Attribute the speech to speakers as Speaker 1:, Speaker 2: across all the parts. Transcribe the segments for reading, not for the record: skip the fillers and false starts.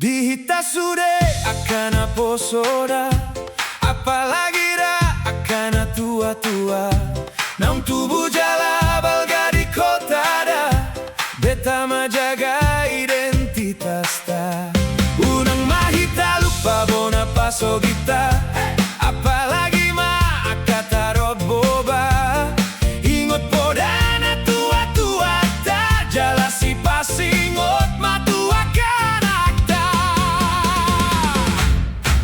Speaker 1: Dihita sude akana posoda, apalagi ra akana tua-tua. Naung tubuh jala balga di kota da, beta majaga identitas ta. Unang mahita lupa bona paso gita, apalagi ma akata boba. Ingot podana tua-tua ta, jala si pasingot matua kanakta.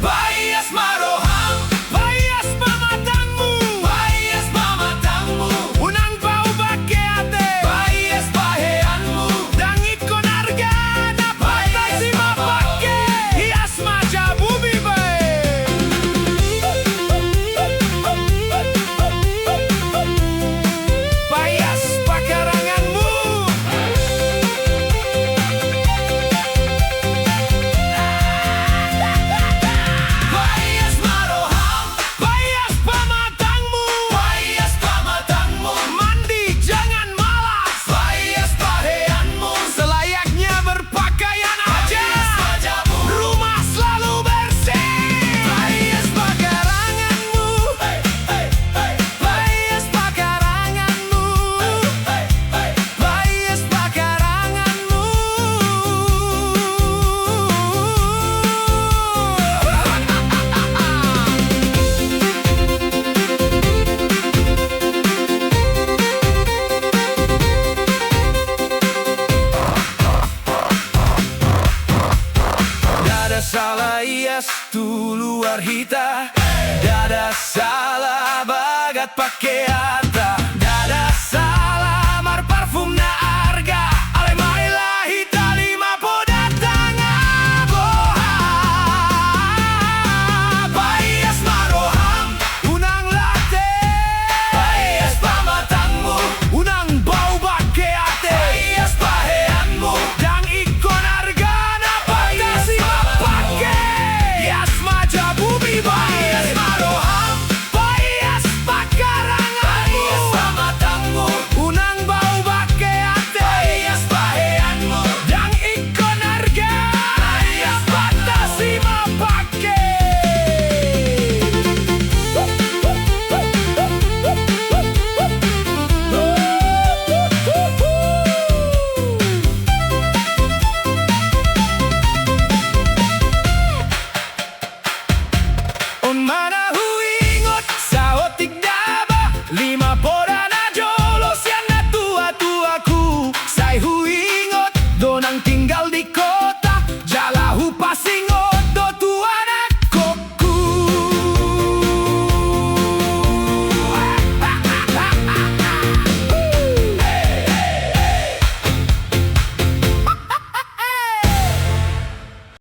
Speaker 1: Bayas maroham, bayas mamatangmu, bayas mamatangmu. Unang bau bakeate, bayas baheanmu. Dangit konargana, patay si mapake, hias majabu bibay. Bayas pakaranganmu. Bayas maroham, bayas pamatangmu, bayas pamatangmu. Mandi jangan malas, bayas paheanmu. Selayaknya berpakaian aja, rumah selalu bersih. Bayas pakaranganmu, bayas pakaranganmu, bayas pakaranganmu. Dada salah ias tu luar hita, dada salah bagat pakai hata.